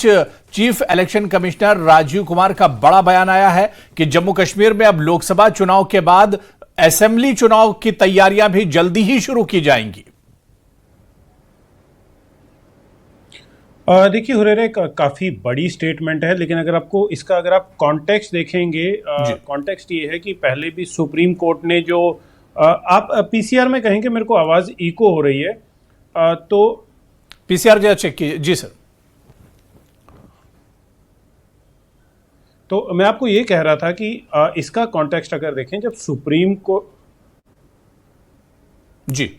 बीच chief election commissioner Rajiv Kumar का बड़ा बयान आया है कि जम्मू कश्मीर में अब लोकसभा चुनाव के बाद असेंबली चुनाव की तैयारियां भी जल्दी ही शुरू की जाएंगी। देखिए हुरैरा, काफ़ी बड़ी स्टेटमेंट है, लेकिन अगर आप कॉन्टेक्स्ट देखेंगे, कॉन्टेक्स्ट ये है कि पहले भी सुप्रीम कोर्ट ने जो आप पीसीआर में कहेंगे, मेरे को आवाज़ इको हो रही है, तो पीसीआर जो चेक कीजिए। जी सर। तो मैं आपको ये कह रहा था कि इसका कॉन्टेक्स्ट अगर देखें, जब सुप्रीम कोर्ट जी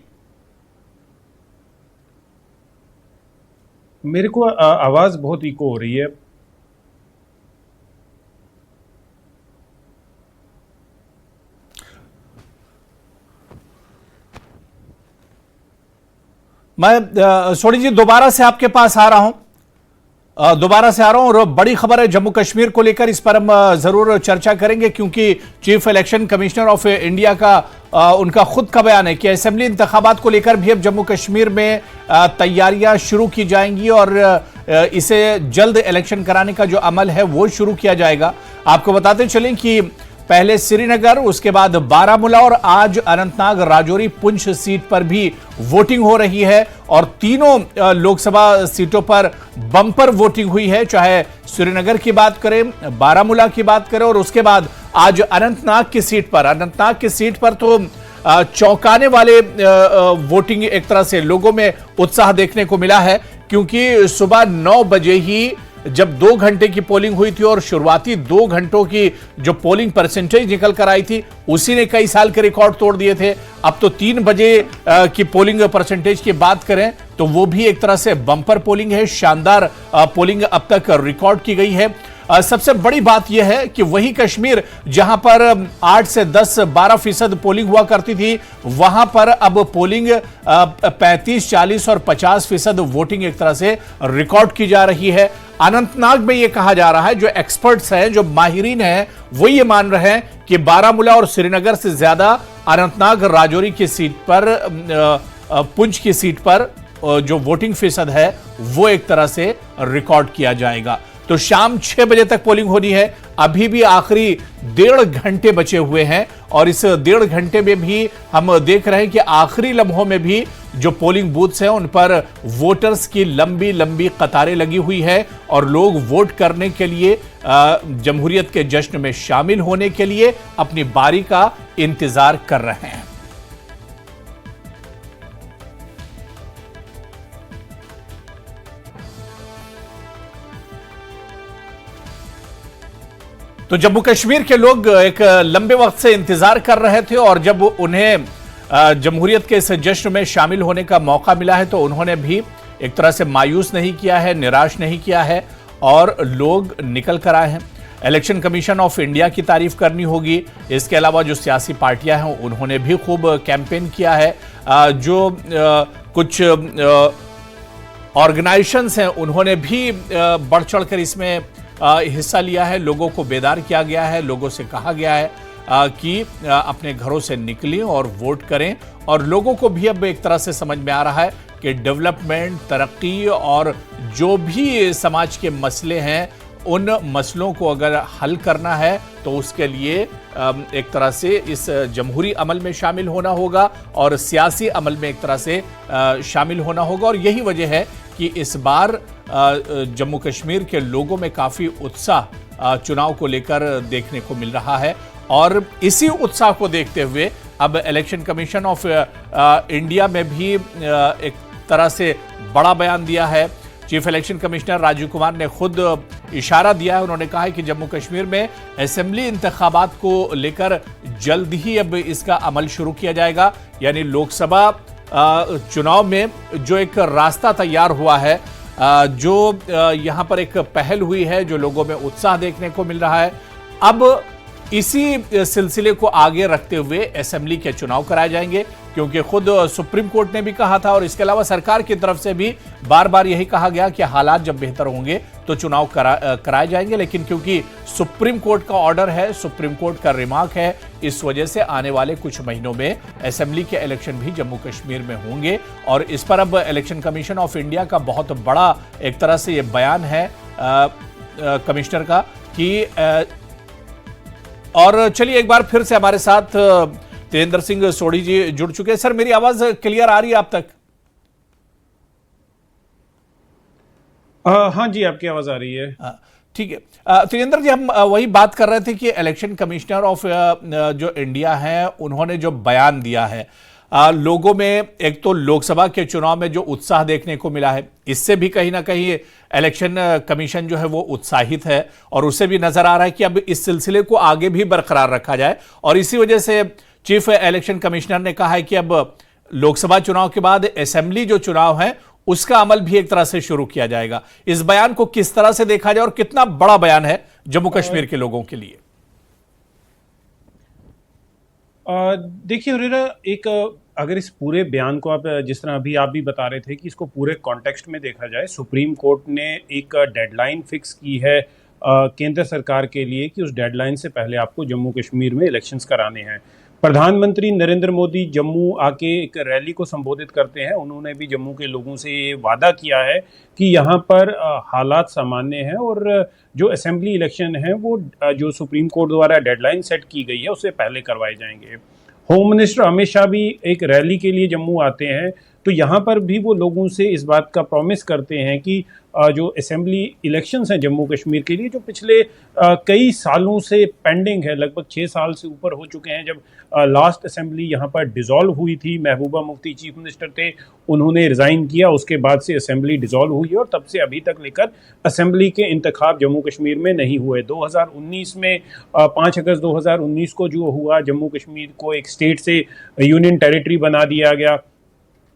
मेरे को आवाज बहुत इको हो रही है। मैं सोनी जी दोबारा से आपके पास आ रहा हूं, और बड़ी खबर है जम्मू कश्मीर को लेकर, इस पर हम जरूर चर्चा करेंगे क्योंकि chief election commissioner of India का उनका खुद का बयान है कि असेंबली इंतखाबात को लेकर भी अब जम्मू कश्मीर में तैयारियां शुरू की जाएंगी और इसे जल्द इलेक्शन कराने का जो अमल है वो शुरू किया जाएगा। आपको बताते चलें कि पहले श्रीनगर, उसके बाद बारामूला और आज अनंतनाग, राजौरी, पुंछ सीट पर भी वोटिंग हो रही है और तीनों लोकसभा सीटों पर बम्पर वोटिंग हुई है, चाहे श्रीनगर की बात करें, बारामूला की बात करें और उसके बाद आज अनंतनाग की सीट पर तो चौंकाने वाले वोटिंग, एक तरह से लोगों में उत्साह देखने को मिला है क्योंकि सुबह 9 बजे ही जब 2 घंटे की पोलिंग हुई थी और शुरुआती 2 घंटों की जो पोलिंग परसेंटेज निकल कर आई थी उसी ने कई साल के रिकॉर्ड तोड़ दिए थे। अब तो 3 बजे की पोलिंग परसेंटेज की बात करें तो वो भी एक तरह से बम्पर पोलिंग है, शानदार पोलिंग अब तक रिकॉर्ड की गई है। सबसे बड़ी बात यह है कि वही कश्मीर जहां पर 8 से 10-12% पोलिंग हुआ करती थी, वहां पर अब पोलिंग 35, 40 और 50% वोटिंग एक तरह से रिकॉर्ड की जा रही है। अनंतनाग में यह कहा जा रहा है, जो एक्सपर्ट्स हैं, जो माहिरीन हैं, वो ये मान रहे हैं कि बारामूला और श्रीनगर से ज्यादा अनंतनाग, राजौरी की सीट पर, पुंछ की सीट पर जो वोटिंग फीसद है वो एक तरह से रिकॉर्ड किया जाएगा। तो शाम 6 बजे तक पोलिंग होनी है, अभी भी आखिरी 1.5 घंटे बचे हुए हैं और इस 1.5 घंटे में भी हम देख रहे हैं कि आखिरी लम्हों में भी जो पोलिंग बूथ्स हैं उन पर वोटर्स की लंबी लंबी कतारें लगी हुई है और लोग वोट करने के लिए, जमहूरियत के जश्न में शामिल होने के लिए अपनी बारी का इंतजार कर रहे हैं। तो जम्मू कश्मीर के लोग एक लंबे वक्त से इंतजार कर रहे थे और जब उन्हें जमहूरियत के इस जश्न में शामिल होने का मौका मिला है तो उन्होंने भी एक तरह से मायूस नहीं किया है, निराश नहीं किया है और लोग निकल कर आए हैं। इलेक्शन कमीशन ऑफ इंडिया की तारीफ करनी होगी, इसके अलावा जो सियासी पार्टियां हैं उन्होंने भी खूब कैंपेन किया है, जो कुछ ऑर्गेनाइजेशंस हैं उन्होंने भी बढ़ चढ़कर इसमें हिस्सा लिया है। लोगों को बेदार किया गया है, लोगों से कहा गया है कि अपने घरों से निकलें और वोट करें और लोगों को भी अब एक तरह से समझ में आ रहा है कि डेवलपमेंट, तरक्की और जो भी समाज के मसले हैं उन मसलों को अगर हल करना है तो उसके लिए एक तरह से इस जमहूरी अमल में शामिल होना होगा और सियासी अमल में एक तरह से शामिल होना होगा। और यही वजह है कि इस बार जम्मू कश्मीर के लोगों में काफ़ी उत्साह चुनाव को लेकर देखने को मिल रहा है और इसी उत्साह को देखते हुए अब इलेक्शन कमीशन ऑफ इंडिया में भी एक तरह से बड़ा बयान दिया है। Chief election commissioner Rajiv Kumar ने खुद इशारा दिया है, उन्होंने कहा है कि जम्मू कश्मीर में असेंबली इंतखाबात को लेकर जल्द ही अब इसका अमल शुरू किया जाएगा, यानी लोकसभा चुनाव में जो एक रास्ता तैयार हुआ है, जो यहाँ पर एक पहल हुई है, जो लोगों में उत्साह देखने को मिल रहा है, अब इसी सिलसिले को आगे रखते हुए असेंबली के चुनाव कराए जाएंगे क्योंकि खुद सुप्रीम कोर्ट ने भी कहा था और इसके अलावा सरकार की तरफ से भी बार बार यही कहा गया कि हालात जब बेहतर होंगे तो चुनाव कराए जाएंगे। लेकिन क्योंकि सुप्रीम कोर्ट का ऑर्डर है, सुप्रीम कोर्ट का रिमार्क है, इस वजह से आने वाले कुछ महीनों में असेंबली के इलेक्शन भी जम्मू कश्मीर में होंगे और इस पर अब इलेक्शन कमीशन ऑफ इंडिया का बहुत बड़ा एक तरह से ये बयान है कमिश्नर का कि और चलिए एक बार फिर से हमारे साथ तेजेंद्र सिंह सोढ़ी जी जुड़ चुके हैं। सर, मेरी आवाज क्लियर आ रही है आप तक? हाँ जी, आपकी आवाज आ रही है। ठीक है। तेजेंद्र जी, हम वही बात कर रहे थे कि इलेक्शन कमिश्नर ऑफ जो इंडिया है उन्होंने जो बयान दिया है, लोगों में एक तो लोकसभा के चुनाव में जो उत्साह देखने को मिला है, इससे भी कहीं ना कहीं इलेक्शन कमीशन जो है वो उत्साहित है और उससे भी नजर आ रहा है कि अब इस सिलसिले को आगे भी बरकरार रखा जाए। और इसी वजह से चीफ इलेक्शन कमिश्नर ने कहा है कि अब लोकसभा चुनाव के बाद असेंबली जो चुनाव है उसका अमल भी एक तरह से शुरू किया जाएगा। इस बयान को किस तरह से देखा जाए और कितना बड़ा बयान है जम्मू कश्मीर के लोगों के लिए? देखिए हुरैरा, एक अगर इस पूरे बयान को आप जिस तरह अभी आप भी बता रहे थे कि इसको पूरे कॉन्टेक्स्ट में देखा जाए, सुप्रीम कोर्ट ने एक डेडलाइन फिक्स की है केंद्र सरकार के लिए कि उस डेडलाइन से पहले आपको जम्मू कश्मीर में इलेक्शंस कराने हैं। प्रधानमंत्री नरेंद्र मोदी जम्मू आके एक रैली को संबोधित करते हैं। उन्होंने भी जम्मू के लोगों से ये वादा किया है कि यहाँ पर हालात सामान्य हैं और जो असेंबली इलेक्शन है वो जो सुप्रीम कोर्ट द्वारा डेडलाइन सेट की गई है उससे पहले करवाए जाएंगे। होम मिनिस्टर अमित शाह भी एक रैली के लिए जम्मू आते हैं, तो यहाँ पर भी वो लोगों से इस बात का प्रॉमिस करते हैं कि जो असेंबली इलेक्शंस हैं जम्मू कश्मीर के लिए, जो पिछले कई सालों से पेंडिंग है, लगभग 6 साल से ऊपर हो चुके हैं। जब लास्ट असेंबली यहाँ पर डिसॉल्व हुई थी, महबूबा मुफ्ती चीफ मिनिस्टर थे, उन्होंने रिज़ाइन किया, उसके बाद से असेंबली डिसॉल्व हुई और तब से अभी तक लेकर असेंबली के इंतखाब जम्मू कश्मीर में नहीं हुए। 2019 में 5 अगस्त 2019 को जो हुआ, जम्मू कश्मीर को एक स्टेट से यूनियन टेरिटरी बना दिया गया।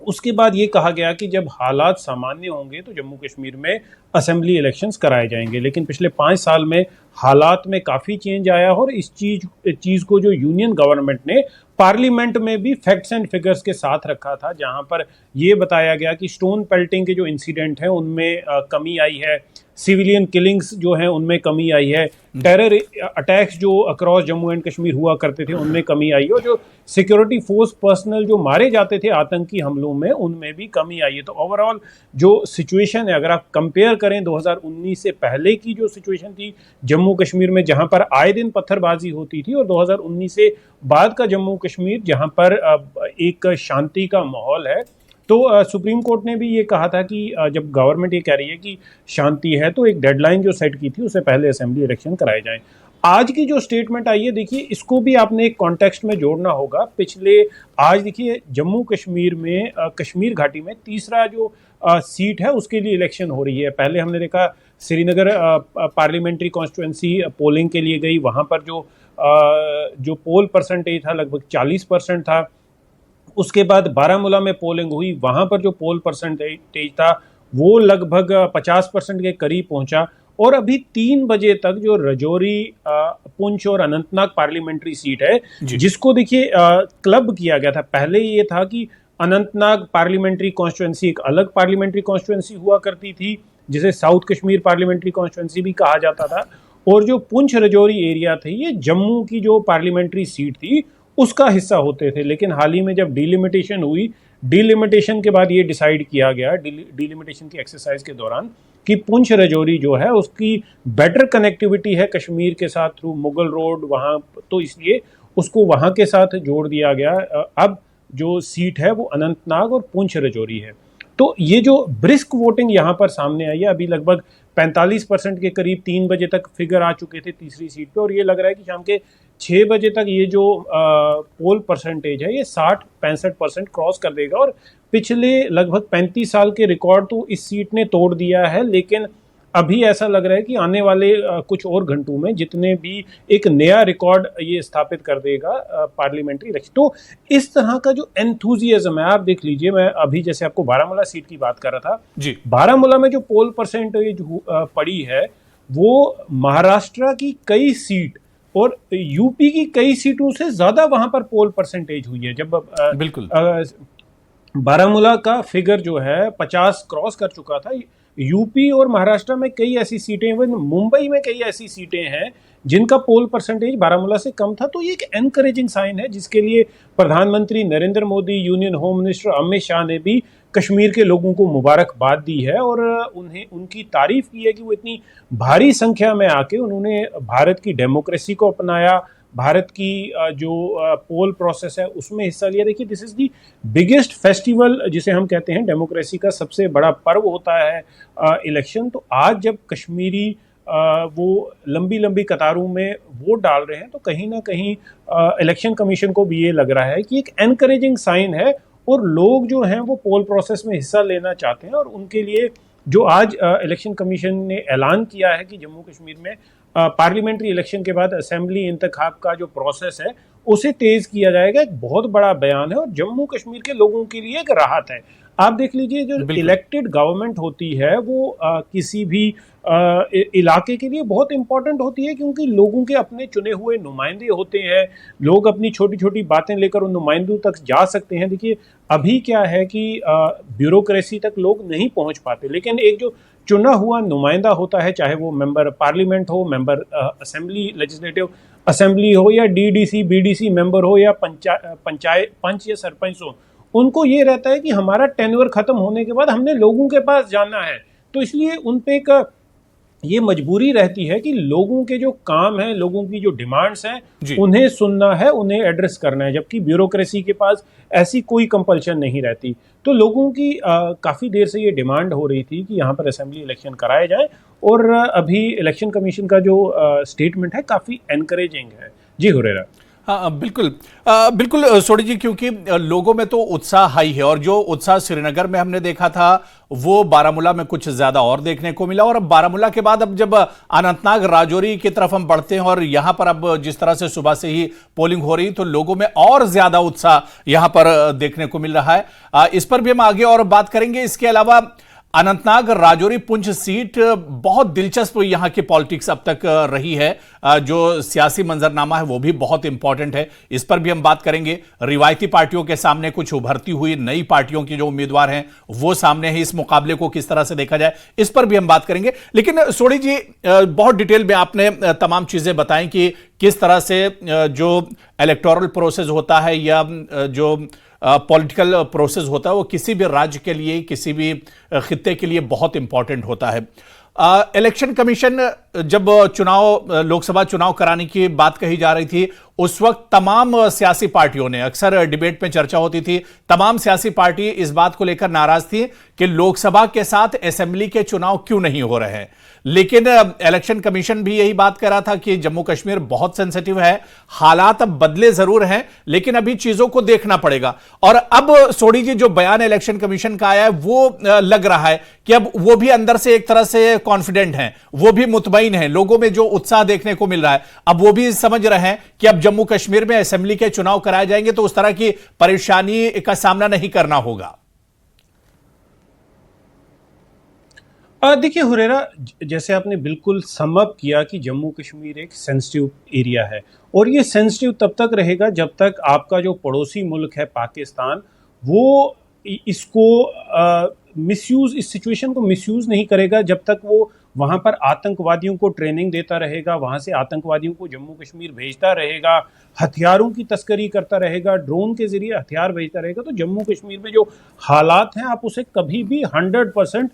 उसके बाद ये कहा गया कि जब हालात सामान्य होंगे तो जम्मू कश्मीर में असेंबली इलेक्शंस कराए जाएंगे। लेकिन पिछले 5 साल में हालात में काफ़ी चेंज आया और इस चीज़ को जो यूनियन गवर्नमेंट ने पार्लियामेंट में भी फैक्ट्स एंड फिगर्स के साथ रखा था, जहां पर ये बताया गया कि स्टोन पेल्टिंग के जो इंसिडेंट हैं उनमें कमी आई है, सिविलियन किलिंग्स जो हैं उनमें कमी आई है, टेरर अटैक्स जो अक्रॉस जम्मू एंड कश्मीर हुआ करते थे उनमें कमी आई है, और जो सिक्योरिटी फोर्स पर्सनल जो मारे जाते थे आतंकी हमलों में उनमें भी कमी आई है। तो ओवरऑल जो सिचुएशन है, अगर आप कंपेयर करें 2019 से पहले की जो सिचुएशन थी जम्मू कश्मीर में, जहां पर आए दिन पत्थरबाजी होती थी, और 2019 से बाद का जम्मू कश्मीर जहां पर एक शांति का माहौल है, तो सुप्रीम कोर्ट ने भी ये कहा था कि जब गवर्नमेंट ये कह रही है कि शांति है तो एक डेडलाइन जो सेट की थी उससे पहले असेंबली इलेक्शन कराए जाएं। आज की जो स्टेटमेंट आई है, देखिए इसको भी आपने एक कॉन्टेक्स्ट में जोड़ना होगा। आज देखिए जम्मू कश्मीर में कश्मीर घाटी में तीसरा जो सीट है उसके लिए इलेक्शन हो रही है। पहले हमने देखा श्रीनगर पार्लियामेंट्री कॉन्स्टिट्यूंसी पोलिंग के लिए गई, वहाँ पर जो पोल परसेंटेज था लगभग 40% था। उसके बाद बारामूला में पोलिंग हुई, वहाँ पर जो पोल परसेंटेज था वो लगभग 50% के करीब पहुंचा। और अभी 3 बजे तक जो रजौरी, पुंछ और अनंतनाग पार्लियामेंट्री सीट है, जिसको देखिए क्लब किया गया था। पहले ये था कि अनंतनाग पार्लियामेंट्री कॉन्स्टिट्यूंसी एक अलग पार्लियामेंट्री कॉन्स्टिट्यूंसी हुआ करती थी, जिसे साउथ कश्मीर पार्लियामेंट्री कॉन्स्टिट्यूंसी भी कहा जाता था, और जो पुंछ रजौरी एरिया थे ये जम्मू की जो पार्लियामेंट्री सीट थी उसका हिस्सा होते थे। लेकिन हाल ही में जब डिलिमिटेशन हुई, डिलिमिटेशन के बाद ये डिसाइड किया गया डिलिमिटेशन की एक्सरसाइज के दौरान कि पुंछ रजौरी जो है उसकी बेटर कनेक्टिविटी है कश्मीर के साथ थ्रू मुगल रोड वहाँ, तो इसलिए उसको वहाँ के साथ जोड़ दिया गया। अब जो सीट है वो अनंतनाग और पुंछ रजौरी है। तो ये जो ब्रिस्क वोटिंग यहाँ पर सामने आई है, अभी लगभग 45% के करीब 3 बजे तक फिगर आ चुके थे तीसरी सीट पे, और ये लग रहा है कि शाम के 6 बजे तक ये जो पोल परसेंटेज है ये 60-65% क्रॉस कर देगा। और पिछले लगभग 35 साल के रिकॉर्ड तो इस सीट ने तोड़ दिया है, लेकिन अभी ऐसा लग रहा है कि आने वाले कुछ और घंटों में जितने भी एक नया रिकॉर्ड ये स्थापित कर देगा पार्लियामेंट्री इलेक्शन। तो इस तरह का जो एंथुजियाज्म है, आप देख लीजिए, मैं अभी जैसे आपको बारामूला सीट की बात कर रहा था जी, बारामूला में जो पोल परसेंटेज पड़ी है वो महाराष्ट्र की कई सीट और यूपी की कई सीटों से ज्यादा वहां पर पोल परसेंटेज हुई है। जब बिल्कुल बारामूला का फिगर जो है 50 क्रॉस कर चुका था, यूपी और महाराष्ट्र में कई ऐसी सीटें, मुंबई में कई ऐसी सीटें हैं जिनका पोल परसेंटेज बारामूला से कम था। तो ये एक एनकरेजिंग साइन है जिसके लिए प्रधानमंत्री Narendra Modi, union home minister Amit Shah ने भी कश्मीर के लोगों को मुबारकबाद दी है और उन्हें उनकी तारीफ की है कि वो इतनी भारी संख्या में आके उन्होंने भारत की डेमोक्रेसी को अपनाया, भारत की जो पोल प्रोसेस है उसमें हिस्सा लिया। देखिए, this is the biggest festival जिसे हम कहते हैं, डेमोक्रेसी का सबसे बड़ा पर्व होता है इलेक्शन। तो आज जब कश्मीरी वो लंबी लंबी कतारों में वोट डाल रहे हैं तो कहीं ना कहीं इलेक्शन कमीशन को भी ये लग रहा है कि एक एनकरेजिंग साइन है और लोग जो हैं वो पोल प्रोसेस में हिस्सा लेना चाहते हैं। और उनके लिए जो आज इलेक्शन कमीशन ने ऐलान किया है कि जम्मू कश्मीर में पार्लियामेंट्री इलेक्शन के बाद असेंबली इंतखाब का जो प्रोसेस है उसे तेज किया जाएगा, एक बहुत बड़ा बयान है और जम्मू कश्मीर के लोगों के लिए एक राहत है। आप देख लीजिए, जो इलेक्टेड गवर्नमेंट होती है वो किसी भी इलाके के लिए बहुत इंपॉर्टेंट होती है, क्योंकि लोगों के अपने चुने हुए नुमाइंदे होते हैं। लोग अपनी छोटी छोटी बातें लेकर उन नुमाइंदों तक जा सकते हैं। देखिए, अभी क्या है कि ब्यूरोक्रेसी तक लोग नहीं पहुंच पाते, लेकिन एक जो चुना हुआ नुमाइंदा होता है, चाहे वो मेंबर पार्लियामेंट हो, मेंबर असेंबली लेजिस्लेटिव असेंबली हो, या डीडीसी बीडीसी मेंबर हो, या पंचायत पंच या सरपंच हो, उनको ये रहता है कि हमारा टेन्योर खत्म होने के बाद हमने लोगों के पास जाना है। तो इसलिए उन पे एक ये मजबूरी रहती है कि लोगों के जो काम है, लोगों की जो डिमांड्स हैं, उन्हें सुनना है, उन्हें एड्रेस करना है, जबकि ब्यूरोक्रेसी के पास ऐसी कोई कंपल्शन नहीं रहती। तो लोगों की काफ़ी देर से ये डिमांड हो रही थी कि यहाँ पर असेंबली इलेक्शन कराए जाए, और अभी इलेक्शन कमीशन का जो स्टेटमेंट है काफ़ी एनकरेजिंग है। जी हुरेरा। हाँ, बिल्कुल बिल्कुल सोडी जी, क्योंकि लोगों में तो उत्साह हाई है और जो उत्साह श्रीनगर में हमने देखा था वो बारामूला में कुछ ज्यादा और देखने को मिला। और अब बारामूला के बाद अब जब अनंतनाग राजौरी की तरफ हम बढ़ते हैं और यहां पर अब जिस तरह से सुबह से ही पोलिंग हो रही, तो लोगों में और ज्यादा उत्साह यहां पर देखने को मिल रहा है। इस पर भी हम आगे और बात करेंगे। इसके अलावा अनंतनाग राजौरी पुंछ सीट बहुत दिलचस्प यहां की पॉलिटिक्स अब तक रही है। जो सियासी मंजरनामा है वो भी बहुत इंपॉर्टेंट है, इस पर भी हम बात करेंगे। रिवायती पार्टियों के सामने कुछ उभरती हुई नई पार्टियों के जो उम्मीदवार हैं वो सामने हैं, इस मुकाबले को किस तरह से देखा जाए इस पर भी हम बात करेंगे। लेकिन सोडी जी, बहुत डिटेल में आपने तमाम चीजें बताई कि किस तरह से जो इलेक्टोरल प्रोसेस होता है या जो पॉलिटिकल प्रोसेस होता है वो किसी भी राज्य के लिए, किसी भी खित्ते के लिए बहुत इंपॉर्टेंट होता है। इलेक्शन कमीशन जब लोकसभा चुनाव कराने की बात कही जा रही थी, उस वक्त तमाम सियासी पार्टियों ने, अक्सर डिबेट में चर्चा होती थी, तमाम सियासी पार्टी इस बात को लेकर नाराज थी कि लोकसभा के साथ असेंबली के चुनाव क्यों नहीं हो रहे हैं। लेकिन इलेक्शन कमीशन भी यही बात कर रहा था कि जम्मू कश्मीर बहुत सेंसिटिव है, हालात अब बदले जरूर हैं लेकिन अभी चीजों को देखना पड़ेगा। और अब सोडी जी, जो बयान इलेक्शन कमीशन का आया है वो लग रहा है कि अब वो भी अंदर से एक तरह से कॉन्फिडेंट हैं, वो भी मुतमईन हैं, लोगों में जो उत्साह देखने को मिल रहा है अब वो भी समझ रहे हैं कि अब जम्मू कश्मीर में असेंबली के चुनाव कराए जाएंगे तो उस तरह की परेशानी का सामना नहीं करना होगा। देखिए हुरेरा, जैसे आपने बिल्कुल सम अप किया कि जम्मू कश्मीर एक सेंसिटिव एरिया है, और ये सेंसिटिव तब तक रहेगा जब तक आपका जो पड़ोसी मुल्क है पाकिस्तान, वो इसको मिसयूज, इस सिचुएशन को मिसयूज नहीं करेगा, जब तक वो वहाँ पर आतंकवादियों को ट्रेनिंग देता रहेगा, वहाँ से आतंकवादियों को जम्मू कश्मीर भेजता रहेगा, हथियारों की तस्करी करता रहेगा, ड्रोन के जरिए हथियार भेजता रहेगा, तो जम्मू कश्मीर में जो हालात हैं आप उसे कभी भी 100%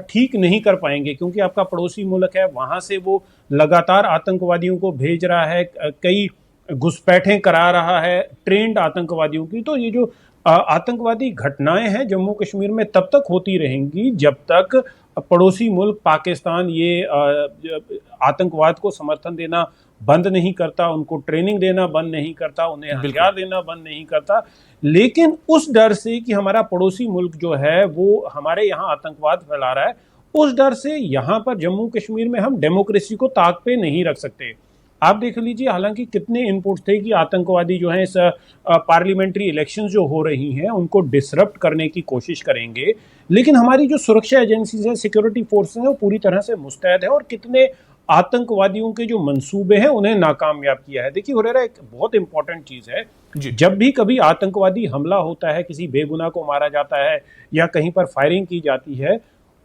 ठीक नहीं कर पाएंगे, क्योंकि आपका पड़ोसी मुल्क है, वहाँ से वो लगातार आतंकवादियों को भेज रहा है, कई घुसपैठें करा रहा है ट्रेंड आतंकवादियों की। तो ये जो आतंकवादी घटनाएं हैं जम्मू कश्मीर में तब तक होती रहेंगी जब तक पड़ोसी मुल्क पाकिस्तान ये आतंकवाद को समर्थन देना बंद नहीं करता, उनको ट्रेनिंग देना बंद नहीं करता, उन्हें हथियार देना बंद नहीं करता। लेकिन उस डर से कि हमारा पड़ोसी मुल्क जो है वो हमारे यहाँ आतंकवाद फैला रहा है, उस डर से यहाँ पर जम्मू कश्मीर में हम डेमोक्रेसी को ताक पे नहीं रख सकते। आप देख लीजिए, हालांकि कितने इनपुट थे कि आतंकवादी जो हैं इस पार्लियामेंट्री इलेक्शंस जो हो रही हैं उनको डिसरप्ट करने की कोशिश करेंगे, लेकिन हमारी जो सुरक्षा एजेंसीज है, सिक्योरिटी फोर्सेस है, वो पूरी तरह से मुस्तैद है और कितने आतंकवादियों के जो मंसूबे हैं उन्हें नाकामयाब किया है। देखिए हुरेरा, एक बहुत इंपॉर्टेंट चीज है, जब भी कभी आतंकवादी हमला होता है, किसी बेगुनाह को मारा जाता है या कहीं पर फायरिंग की जाती है,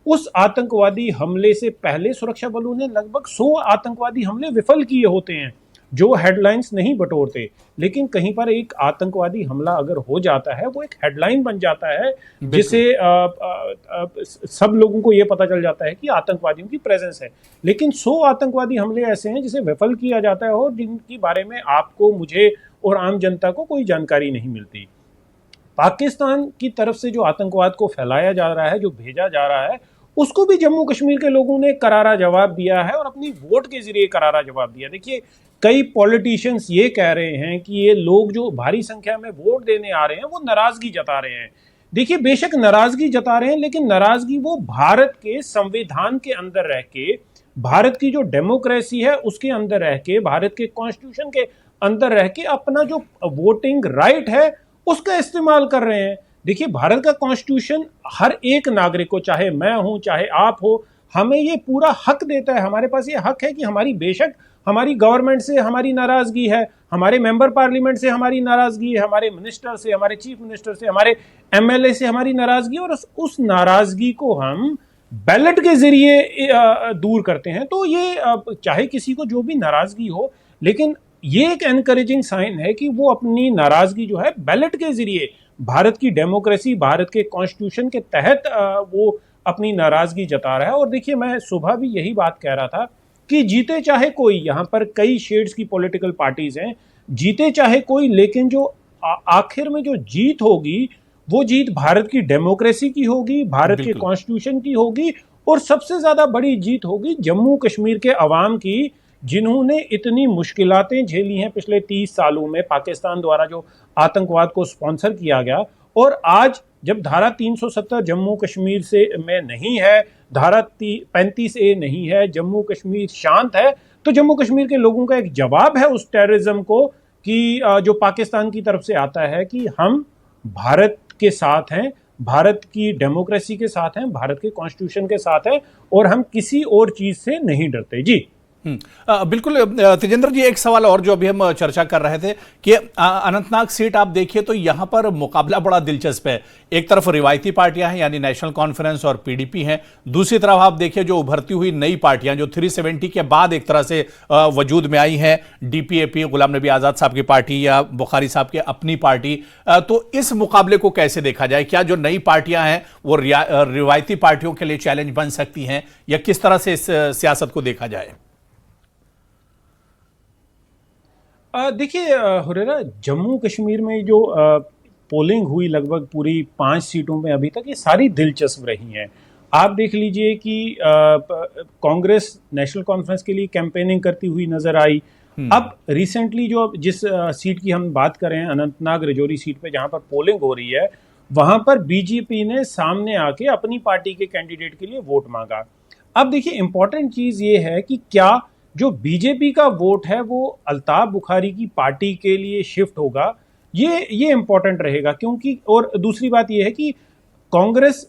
उस आतंकवादी हमले से पहले सुरक्षा बलों ने लगभग 100 आतंकवादी हमले विफल किए होते हैं। जो हेडलाइंस नहीं बटोरते, लेकिन कहीं पर एक आतंकवादी हमला अगर हो जाता है वो एक हेडलाइन बन जाता है, जिसे सब लोगों को ये पता चल जाता है कि आतंकवादियों की प्रेजेंस है। लेकिन 100 आतंकवादी हमले ऐसे हैं जिसे विफल किया जाता है और जिनके बारे में आपको, मुझे और आम जनता को कोई जानकारी नहीं मिलती। पाकिस्तान की तरफ से जो आतंकवाद को फैलाया जा रहा है, जो भेजा जा रहा है, उसको भी जम्मू कश्मीर के लोगों ने करारा जवाब दिया है और अपनी वोट के जरिए करारा जवाब दिया। देखिए, कई पॉलिटिशियंस ये कह रहे हैं कि ये लोग जो भारी संख्या में वोट देने आ रहे हैं वो नाराजगी जता रहे हैं। देखिए, बेशक नाराजगी जता रहे हैं, लेकिन नाराजगी वो भारत के संविधान के अंदर रह के, भारत की जो डेमोक्रेसी है उसके अंदर रह के, भारत के कॉन्स्टिट्यूशन के अंदर रह के अपना जो वोटिंग राइट है उसका इस्तेमाल कर रहे हैं। देखिए, भारत का कॉन्स्टिट्यूशन हर एक नागरिक को, चाहे मैं हूं चाहे आप हो, हमें ये पूरा हक देता है। हमारे पास ये हक है कि हमारी, बेशक हमारी गवर्नमेंट से हमारी नाराजगी है, हमारे मेंबर पार्लियामेंट से हमारी नाराजगी है, हमारे मिनिस्टर से, हमारे चीफ मिनिस्टर से, हमारे एमएलए से हमारी नाराजगी, और उस नाराजगी को हम बैलेट के जरिए दूर करते हैं। तो ये चाहे किसी को जो भी नाराजगी हो, लेकिन ये एक एनकरेजिंग साइन है कि वो अपनी नाराजगी जो है बैलेट के जरिए, भारत की डेमोक्रेसी, भारत के कॉन्स्टिट्यूशन के तहत वो अपनी नाराजगी जता रहा है। और देखिए, मैं सुबह भी यही बात कह रहा था कि जीते चाहे कोई, यहाँ पर कई शेड्स की पॉलिटिकल पार्टीज हैं, जीते चाहे कोई, लेकिन जो आखिर में जो जीत होगी वो जीत भारत की डेमोक्रेसी की होगी, भारत के कॉन्स्टिट्यूशन की होगी, और सबसे ज्यादा बड़ी जीत होगी जम्मू कश्मीर के अवाम की, जिन्होंने इतनी मुश्किलातें झेली हैं पिछले 30 सालों में, पाकिस्तान द्वारा जो आतंकवाद को स्पॉन्सर किया गया। और आज जब धारा 370 जम्मू कश्मीर से में नहीं है, धारा 35A नहीं है, जम्मू कश्मीर शांत है, तो जम्मू कश्मीर के लोगों का एक जवाब है उस टेररिज्म को कि जो पाकिस्तान की तरफ से आता है, कि हम भारत के साथ हैं, भारत की डेमोक्रेसी के साथ हैं, भारत के कॉन्स्टिट्यूशन के साथ हैं, और हम किसी और चीज से नहीं डरते। जी बिल्कुल तेजेंद्र जी, एक सवाल और जो अभी हम चर्चा कर रहे थे कि अनंतनाग सीट आप देखिए तो यहां पर मुकाबला बड़ा दिलचस्प है। एक तरफ रिवायती पार्टियां हैं यानी नेशनल कॉन्फ्रेंस और पीडीपी हैं, दूसरी तरफ आप देखिए जो उभरती हुई नई पार्टियां जो 370 के बाद एक तरह से वजूद में आई हैं, डीपीएपी, गुलाम नबी आजाद साहब की पार्टी या बुखारी साहब की अपनी पार्टी। तो इस मुकाबले को कैसे देखा जाए? क्या जो नई पार्टियां हैं वो रिवायती पार्टियों के लिए चैलेंज बन सकती हैं, या किस तरह से इस सियासत को देखा जाए? देखिए हुरैरा, जम्मू कश्मीर में जो पोलिंग हुई लगभग पूरी 5 सीटों में अभी तक, ये सारी दिलचस्प रही हैं। आप देख लीजिए कि कांग्रेस नेशनल कॉन्फ्रेंस के लिए कैंपेनिंग करती हुई नजर आई। अब रिसेंटली जो जिस सीट की हम बात कर रहे हैं, अनंतनाग राजौरी सीट पे जहां पर पोलिंग हो रही है, वहां पर बीजेपी ने सामने आके अपनी पार्टी के कैंडिडेट के लिए वोट मांगा। अब देखिए, इंपॉर्टेंट चीज ये है कि क्या जो बीजेपी का वोट है वो अल्ताफ बुखारी की पार्टी के लिए शिफ्ट होगा, ये इंपॉर्टेंट रहेगा। क्योंकि, और दूसरी बात ये है कि कांग्रेस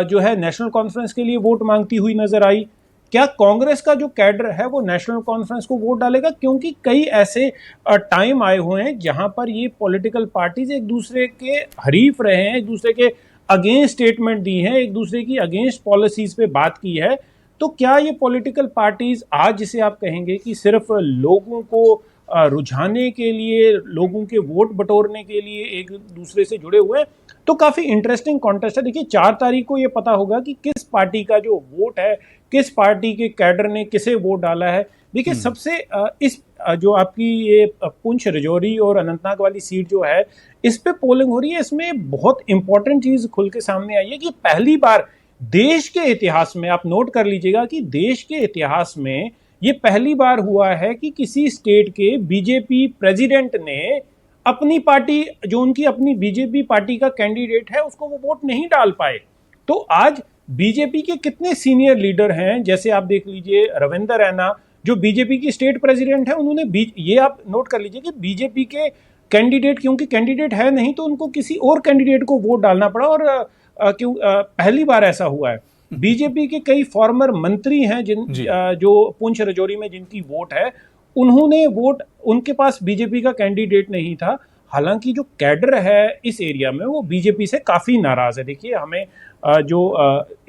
जो है नेशनल कॉन्फ्रेंस के लिए वोट मांगती हुई नजर आई। क्या कांग्रेस का जो कैडर है वो नेशनल कॉन्फ्रेंस को वोट डालेगा? क्योंकि कई ऐसे टाइम आए हुए हैं जहां पर ये पॉलिटिकल पार्टीज एक दूसरे के हरीफ रहे हैं, एक दूसरे के अगेंस्ट स्टेटमेंट दी हैं, एक दूसरे की अगेंस्ट पॉलिसीज पे बात की है। तो क्या ये पॉलिटिकल पार्टीज आज, जिसे आप कहेंगे कि सिर्फ लोगों को रुझाने के लिए, लोगों के वोट बटोरने के लिए एक दूसरे से जुड़े हुए हैं? तो काफी इंटरेस्टिंग कॉन्टेस्ट है। देखिए, 4 तारीख को ये पता होगा कि किस पार्टी का जो वोट है, किस पार्टी के कैडर ने किसे वोट डाला है। देखिए, सबसे इस जो आपकी ये पुंछ, राजौरी और अनंतनाग वाली सीट जो है, इस पे पोलिंग हो रही है, इसमें बहुत इंपॉर्टेंट चीज खुल के सामने आई है कि पहली बार देश के इतिहास में, आप नोट कर लीजिएगा कि देश के इतिहास में ये पहली बार हुआ है कि किसी स्टेट के बीजेपी प्रेसिडेंट ने अपनी पार्टी, जो उनकी अपनी बीजेपी पार्टी का कैंडिडेट है, उसको वो वोट नहीं डाल पाए। तो आज बीजेपी के कितने सीनियर लीडर हैं, जैसे आप देख लीजिए रविंदर रैना जो बीजेपी की स्टेट प्रेसिडेंट है, उन्होंने ये आप नोट कर लीजिए कि बीजेपी के कैंडिडेट, क्योंकि कैंडिडेट है नहीं तो उनको किसी और कैंडिडेट को वोट डालना पड़ा, और क्यों पहली बार ऐसा हुआ है। बीजेपी के कई फॉर्मर मंत्री हैं जो पुंछ राजौरी में जिनकी वोट है, उन्होंने वोट, उनके पास बीजेपी का कैंडिडेट नहीं था, हालांकि जो कैडर है इस एरिया में वो बीजेपी से काफ़ी नाराज़ है। देखिए, हमें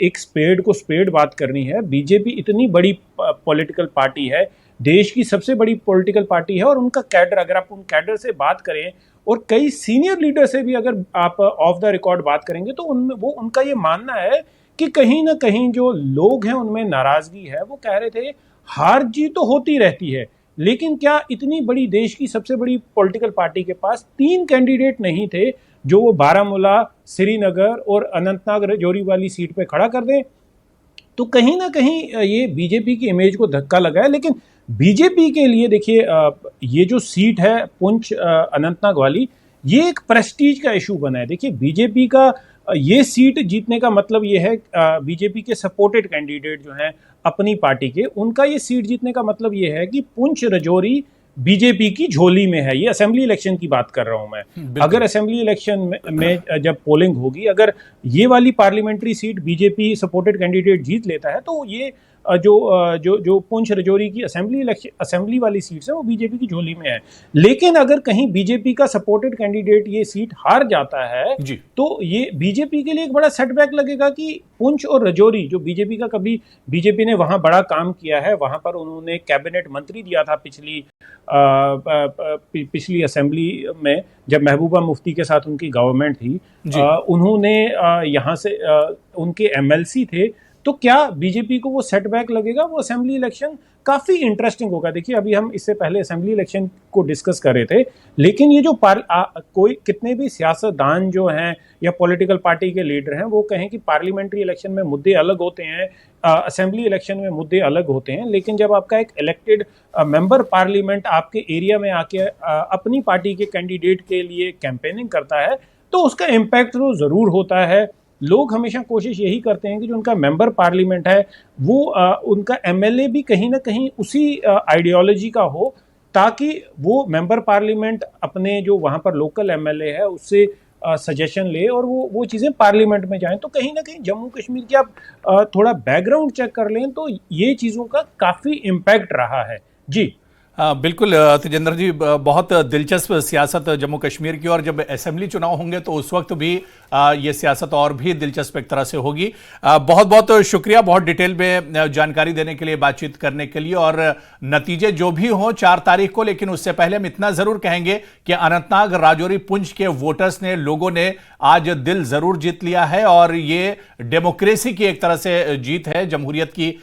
एक स्पेड को स्पेड बात करनी है। बीजेपी इतनी बड़ी पॉलिटिकल पार्टी है, देश की सबसे बड़ी पॉलिटिकल पार्टी है, और उनका कैडर, अगर आप उन कैडर से बात करें और कई सीनियर लीडर से भी अगर आप ऑफ द रिकॉर्ड बात करेंगे, तो उनमें वो उनका ये मानना है कि कहीं ना कहीं जो लोग हैं उनमें नाराजगी है। वो कह रहे थे हार जीत तो होती रहती है, लेकिन क्या इतनी बड़ी देश की सबसे बड़ी पॉलिटिकल पार्टी के पास 3 कैंडिडेट नहीं थे जो वो बारामूला, श्रीनगर और अनंतनाग राजौरी वाली सीट पे खड़ा कर दें? तो कहीं ना कहीं ये बीजेपी की इमेज को धक्का लगा है। लेकिन बीजेपी के लिए देखिए, ये जो सीट है पुंछ अनंतनाग वाली, ये एक प्रेस्टीज का इशू बना है। देखिए, बीजेपी का ये सीट जीतने का मतलब ये है, बीजेपी के सपोर्टेड कैंडिडेट जो हैं अपनी पार्टी के, उनका ये सीट जीतने का मतलब ये है कि पुंछ राजौरी बीजेपी की झोली में है। ये असेंबली इलेक्शन की बात कर रहा हूं मैं। अगर असेंबली इलेक्शन में जब पोलिंग होगी, अगर ये वाली parliamentary seat BJP supported candidate जीत लेता है, तो ये जो पुंछ राजौरी की असेंबली वाली सीट्स है वो बीजेपी की झोली में है। लेकिन अगर कहीं बीजेपी का सपोर्टेड कैंडिडेट ये सीट हार जाता है तो ये बीजेपी के लिए एक बड़ा सेटबैक लगेगा कि पुंछ और राजौरी, जो बीजेपी का, कभी बीजेपी ने वहां बड़ा काम किया है, वहां पर उन्होंने कैबिनेट मंत्री दिया था पिछली असेंबली में, जब महबूबा मुफ्ती के साथ उनकी गवर्नमेंट थी। उन्होंने यहाँ से उनके एमएलसी थे। तो क्या बीजेपी को वो सेटबैक लगेगा? वो असेंबली इलेक्शन काफी इंटरेस्टिंग होगा। देखिए, अभी हम इससे पहले असेंबली इलेक्शन को डिस्कस कर रहे थे, लेकिन ये जो कोई कितने भी सियासतदान जो हैं या पॉलिटिकल पार्टी के लीडर हैं, वो कहें कि पार्लियामेंट्री इलेक्शन में मुद्दे अलग होते हैं, असेंबली इलेक्शन में मुद्दे अलग होते हैं, लेकिन जब आपका एक इलेक्टेड मेंबर पार्लियामेंट आपके एरिया में आके अपनी पार्टी के कैंडिडेट के लिए कैंपेनिंग करता है, तो उसका इम्पैक्ट तो जरूर होता है। लोग हमेशा कोशिश यही करते हैं कि जो उनका मेंबर पार्लियामेंट है वो उनका एमएलए भी कहीं ना कहीं उसी आइडियोलॉजी का हो, ताकि वो मेंबर पार्लियामेंट अपने जो वहाँ पर लोकल एमएलए है उससे सजेशन ले और वो चीज़ें पार्लियामेंट में जाएं। तो कहीं ना कहीं जम्मू कश्मीर की आप थोड़ा बैकग्राउंड चेक कर लें तो ये चीज़ों का काफ़ी इम्पैक्ट रहा है। जी बिल्कुल तेजेंद्र जी, बहुत दिलचस्प सियासत जम्मू कश्मीर की, और जब असेंबली चुनाव होंगे तो उस वक्त भी ये सियासत और भी दिलचस्प एक तरह से होगी। बहुत बहुत शुक्रिया, बहुत डिटेल में जानकारी देने के लिए, बातचीत करने के लिए, और नतीजे जो भी हों 4 तारीख को। लेकिन उससे पहले हम इतना जरूर कहेंगे कि अनंतनाग, राजौरी, पुंछ के वोटर्स ने, लोगों ने आज दिल जरूर जीत लिया है, और ये डेमोक्रेसी की एक तरह से जीत है, जमहूरियत की